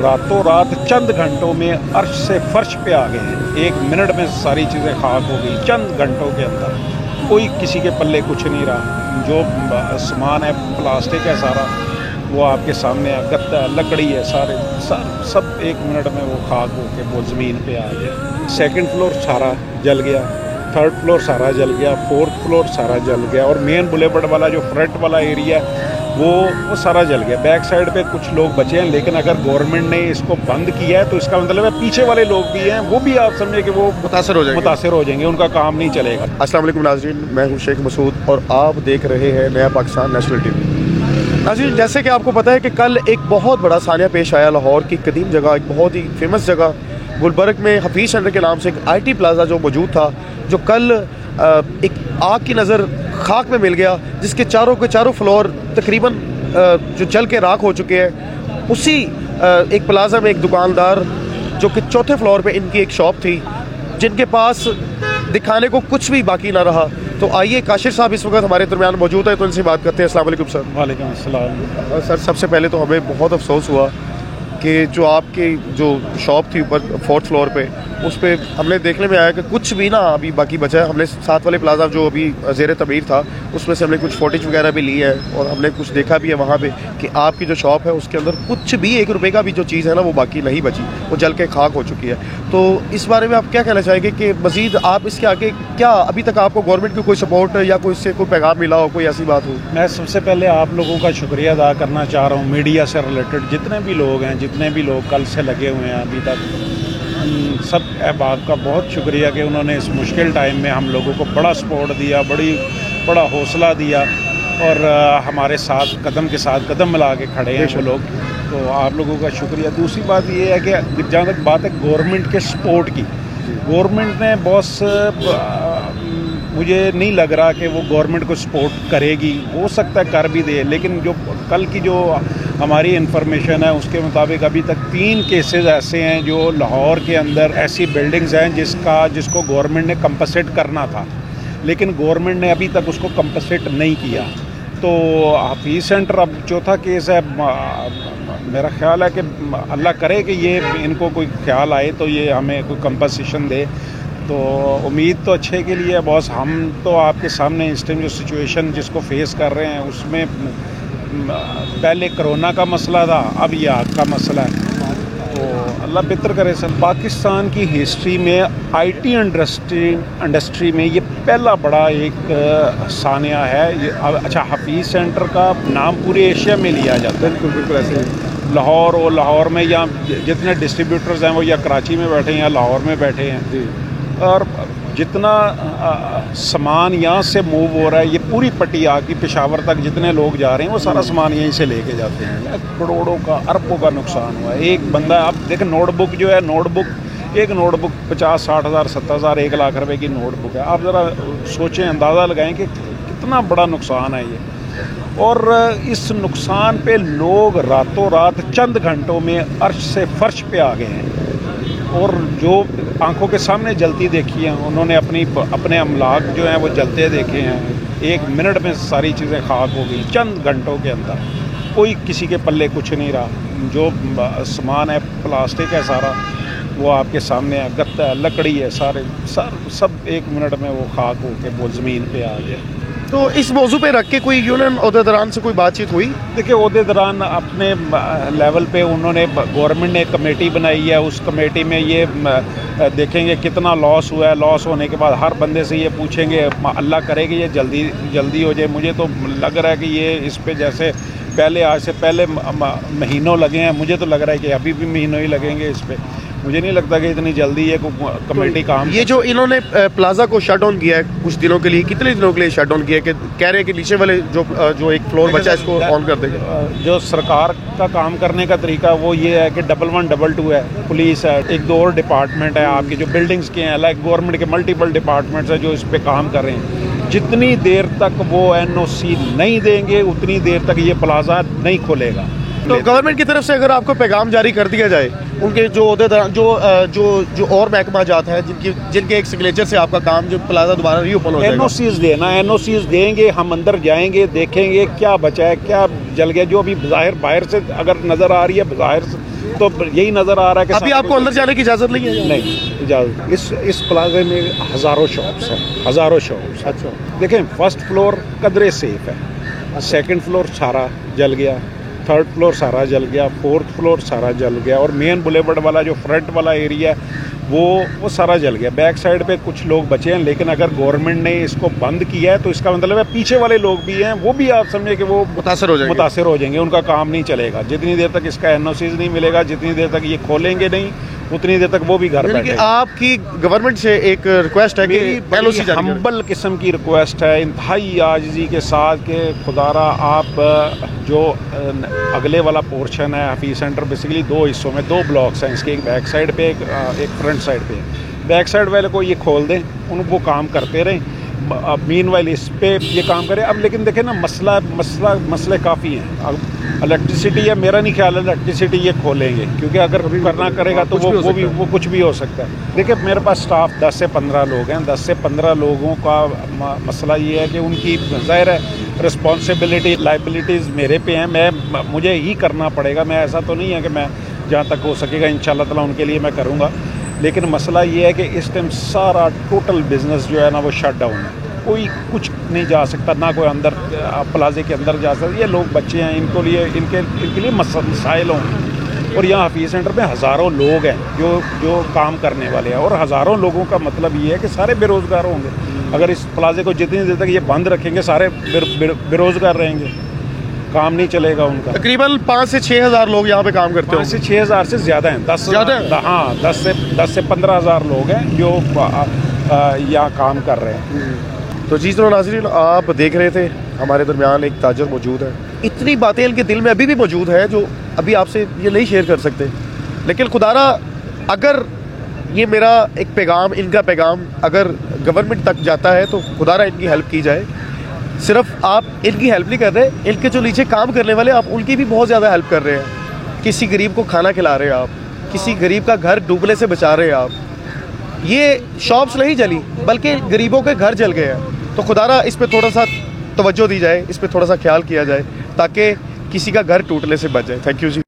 रातों रात चंद घंटों में अर्श से फर्श पे आ गए हैं। 1 मिनट में सारी चीज़ें खाक हो गई, चंद घंटों के अंदर। कोई किसी के पल्ले कुछ नहीं रहा। जो सामान है प्लास्टिक है सारा, वो आपके सामने है, गत्ता है, लकड़ी है, सारे सब 1 मिनट में वो खाक हो के वो ज़मीन पे आ गया। 2nd फ्लोर सारा जल गया, 3rd फ्लोर सारा जल गया, 4th फ्लोर सारा जल गया, और मेन बुलेवर्ड वाला जो फ्रंट वाला एरिया है वो सारा जल गया। बैक साइड पे कुछ लोग बचे हैं, लेकिन अगर गवर्नमेंट ने इसको बंद किया है तो इसका मतलब है पीछे वाले लोग भी हैं, वो भी आप समझे कि वो मुतासर हो जाएंगे, उनका काम नहीं चलेगा। अस्सलाम वालेकुम नाज़रीन, मैं हूं शेख मसूद और आप देख रहे हैं नया पाकिस्तान नेशनल टीवी। नाज़रीन, जैसे कि आपको पता है कि कल एक बहुत बड़ा सानिया पेश आया लाहौर की कदीम जगह, एक बहुत ही फेमस जगह गुलबर्ग में हफीज़ सेंटर के नाम से एक IT प्लाजा जो मौजूद था, जो कल एक आग की नज़र खाक में मिल गया, जिसके चारों के चारों फ्लोर तकरीबन जो जल के राख हो चुके हैं। उसी एक प्लाजा में एक दुकानदार जो कि 4थे फ्लोर पे इनकी एक शॉप थी, जिनके पास दिखाने को कुछ भी बाकी ना रहा। तो आइए, काशिर साहब इस वक्त हमारे दरमियान मौजूद है, तो इनसे बात करते हैं। अस्सलाम वालेकुम सर। वालेकुम अस्सलाम। सर, सबसे पहले तो हमें बहुत अफसोस हुआ कि जो आपकी जो शॉप थी ऊपर 4th फ्लोर पे, उस पे हमने देखने में आया कि कुछ भी ना अभी बाकी बचा है। हमने साथ वाले प्लाजा जो अभी ज़ेर तमीर था, उसमें से हमने कुछ फुटेज वगैरह भी ली है, और हमने कुछ देखा भी है वहाँ पे कि आपकी जो शॉप है उसके अंदर कुछ भी 1 रुपये का भी जो चीज़ है ना वो बाकी नहीं बची, वो जल के खाक हो चुकी है। तो इस बारे में आप क्या कहना चाहेंगे कि मज़ीद आप इसके आगे क्या अभी तक आपको गवर्नमेंट की कोई सपोर्ट या कोई इससे कोई पैगाम मिला हो, कोई ऐसी बात हो? मैं सबसे पहले आप लोगों का शुक्रिया अदा करना चाह रहा हूँ, मीडिया से रिलेटेड जितने भी लोग हैं, जितने भी लोग कल से लगे हुए हैं अभी तक, सब अहबाब का बहुत शुक्रिया कि उन्होंने इस मुश्किल टाइम में हम लोगों को बड़ा सपोर्ट दिया, बड़ा हौसला दिया, और हमारे साथ कदम के साथ कदम मिला के खड़े हैं वो लोग। तो आप लोगों का शुक्रिया। दूसरी बात ये है कि जहाँ तक बात है गवर्नमेंट के सपोर्ट की, गवर्नमेंट ने बहुत मुझे नहीं लग रहा कि वो गवर्नमेंट को सपोर्ट करेगी, हो सकता है कर भी दे, लेकिन जो कल की जो हमारी इन्फॉर्मेशन है उसके मुताबिक अभी तक 3 केसेस ऐसे हैं जो लाहौर के अंदर ऐसी बिल्डिंग्स हैं जिसको गवर्नमेंट ने कंपनसेट करना था, लेकिन गवर्नमेंट ने अभी तक उसको कंपनसेट नहीं किया। तो हफीज़ सेंटर अब 4था केस है। मेरा ख्याल है कि अल्लाह करे कि ये इनको कोई ख्याल आए तो ये हमें कोई कंपनसेशन दे। तो उम्मीद तो अच्छे के लिए है बॉस। हम तो आपके सामने इस टाइम जो सिचुएशन जिसको फेस कर रहे हैं, उसमें पहले कोरोना का मसला था, अब ये आग का मसला है। तो अल्लाह बेहतर करे सर। पाकिस्तान की हिस्ट्री में IT इंडस्ट्री में ये पहला बड़ा एक सानिया है ये। अच्छा, हफीज़ सेंटर का नाम पूरे एशिया में लिया जाता है। बिल्कुल ऐसे ही लाहौर में या जितने डिस्ट्रीब्यूटर्स हैं वो या कराची में बैठे हैं या लाहौर में बैठे हैं जी। और जितना सामान यहाँ से मूव हो रहा है, ये पूरी पट्टी आके पेशावर तक जितने लोग जा रहे हैं वो सारा सामान यहीं से लेके जाते हैं। करोड़ों का, अरबों का नुकसान हुआ है। एक बंदा, आप देखें नोटबुक जो है, एक नोटबुक 50-60 हज़ार 70 हज़ार 1 लाख रुपए की नोटबुक है। आप ज़रा सोचें, अंदाज़ा लगाएं कि कितना बड़ा नुकसान है ये। और इस नुकसान पे लोग रातों रात चंद घंटों में अर्श से फर्श पे आ गए हैं, और जो आंखों के सामने जलती देखी हैं उन्होंने अपने अमलाक जो हैं वो जलते देखे हैं। 1 मिनट में सारी चीज़ें खाक हो गई, चंद घंटों के अंदर। कोई किसी के पल्ले कुछ नहीं रहा। जो सामान है प्लास्टिक है सारा, वो आपके सामने है, गत्ता है, लकड़ी है, सारे सब 1 मिनट में वो खाक हो के वो ज़मीन पे आ गया। तो इस मौजू पे रख के कोई यूनियन ओहदेदारान से कोई बातचीत हुई? देखिए, ओहदेदारान अपने लेवल पे उन्होंने, गवर्नमेंट ने एक कमेटी बनाई है, उस कमेटी में ये देखेंगे कितना लॉस हुआ है। लॉस होने के बाद हर बंदे से ये पूछेंगे, अल्लाह करेगी ये जल्दी हो जाए। मुझे तो लग रहा है कि ये इस पे जैसे आज से पहले महीनों लगे हैं, मुझे तो लग रहा है कि अभी भी महीनों ही लगेंगे इस पे। मुझे नहीं लगता कि इतनी जल्दी ये कमेटी काम। ये जो इन्होंने प्लाजा को शट डाउन किया है कुछ दिनों के लिए, कितने दिनों के लिए शट डाउन किया है? कि कह रहे हैं कि नीचे वाले जो एक फ्लोर बचा है इसको ऑन कर देंगे। जो सरकार का काम करने का तरीका वो ये है कि 1112 है, पुलिस है, 1-2 और डिपार्टमेंट है आपकी जो बिल्डिंग्स के हैं, लाइक गवर्नमेंट के मल्टीपल डिपार्टमेंट्स हैं जो इस पर काम कर रहे हैं। जितनी देर तक वो NOC नहीं देंगे उतनी देर तक ये प्लाजा नहीं खुलेगा। तो गवर्नमेंट की तरफ से अगर आपको पैगाम जारी कर दिया जाए, उनके जो जो और महकमा जाता है जिनके एक सिग्नेचर से आपका काम जो प्लाजा दोबारा रीओपन हो जाएगा, NOCs देना, NOCs देंगे, हम अंदर जाएंगे, देखेंगे क्या बचा है, क्या जल गया। जो अभी बाहर से अगर नज़र आ रही है, बाहर تو یہی نظر آ رہا ہے کہ ابھی آپ کو اندر جانے کی اجازت نہیں ہے؟ نہیں اجازت. اس پلازے میں ہزاروں شاپس ہیں, ہزاروں شاپس. اچھا. دیکھیں فرسٹ فلور قدرے سیف ہے, سیکنڈ فلور سارا جل گیا, تھرڈ فلور سارا جل گیا, فورتھ فلور سارا جل گیا, اور مین بلیورڈ والا جو فرنٹ والا ایریا ہے وہ سارا جل گیا. بیک سائڈ پہ کچھ لوگ بچے ہیں, لیکن اگر گورنمنٹ نے اس کو بند کیا ہے تو اس کا مطلب ہے پیچھے والے لوگ بھی ہیں, وہ بھی آپ سمجھے کہ وہ متاثر ہو جائیں گے, ان کا کام نہیں چلے گا. جتنی دیر تک اس کا NOCs نہیں ملے گا, جتنی دیر تک یہ کھولیں گے نہیں, اتنی دیر تک وہ بھی گھر بیٹھے. آپ کی گورنمنٹ سے ایک ریکویسٹ ہے کہ LOC جاری کریں. ہمبل قسم کی ریکویسٹ ہے, انتہائی عاجزی کے ساتھ, کہ خدارا آپ جو اگلے والا پورشن ہے حفیظ سینٹر, بیسیکلی 2 حصوں میں 2 بلاکس ہیں اس کے, ایک بیک سائڈ پہ ایک فرنٹ سائڈ پہ. بیک سائڈ والے کو یہ کھول دیں, ان وہ کام کرتے رہیں, مین وائل اس پہ یہ کام کرے. اب لیکن دیکھیں نا مسئلے کافی ہیں. اب الیکٹریسٹی ہے, میرا نہیں خیال ہے الیکٹریسٹی یہ کھولیں گے, کیونکہ اگر کرنا کرے گا تو وہ کچھ بھی ہو سکتا ہے. دیکھیں میرے پاس سٹاف 10 سے 15 لوگ ہیں. 10 سے 15 لوگوں کا مسئلہ یہ ہے کہ ان کی ظاہر ہے رسپانسبلٹی لائبلٹیز میرے پہ ہیں, مجھے ہی کرنا پڑے گا. میں ایسا تو نہیں ہے کہ میں جہاں تک ہو سکے گا انشاءاللہ تعالیٰ ان کے لیے میں کروں گا. لیکن مسئلہ یہ ہے کہ اس ٹائم سارا ٹوٹل بزنس جو ہے نا وہ شٹ ڈاؤن ہے. کوئی کچھ نہیں جا سکتا, نہ کوئی اندر پلازے کے اندر جا سکتا. یہ لوگ بچے ہیں, ان کے لیے مسائل ہوں. اور یہاں حفیظ سینٹر میں ہزاروں لوگ ہیں جو کام کرنے والے ہیں, اور ہزاروں لوگوں کا مطلب یہ ہے کہ سارے بے روزگار ہوں گے. اگر اس پلازے کو جتنی دیر تک یہ بند رکھیں گے سارے بے روزگار رہیں گے, کام نہیں چلے گا ان کا. تقریباً 5 سے 6 ہزار لوگ یہاں پہ کام کرتے ہیں. 5 سے 6 ہزار سے زیادہ ہیں. 10 سے 15 ہزار لوگ ہیں جو یہاں کام کر رہے ہیں. تو جی چلو ناظرین, آپ دیکھ رہے تھے ہمارے درمیان ایک تاجر موجود ہے. اتنی باتیں ان کے دل میں ابھی بھی موجود ہے جو ابھی آپ سے یہ نہیں شیئر کر سکتے. لیکن خدارا اگر یہ میرا ایک پیغام, ان کا پیغام اگر گورنمنٹ تک جاتا ہے تو خدارا ان کی ہیلپ کی جائے. صرف آپ ان کی ہیلپ نہیں کر رہے, ان کے جو نیچے کام کرنے والے آپ ان کی بھی بہت زیادہ ہیلپ کر رہے ہیں. کسی غریب کو کھانا کھلا رہے ہیں آپ, کسی غریب کا گھر ڈوبنے سے بچا رہے ہیں آپ. یہ شاپس نہیں جلی بلکہ غریبوں کے گھر جل گئے ہیں. تو خدارا اس پہ تھوڑا سا توجہ دی جائے, اس پہ تھوڑا سا خیال کیا جائے تاکہ کسی کا گھر ٹوٹنے سے بچ جائے. Thank you G.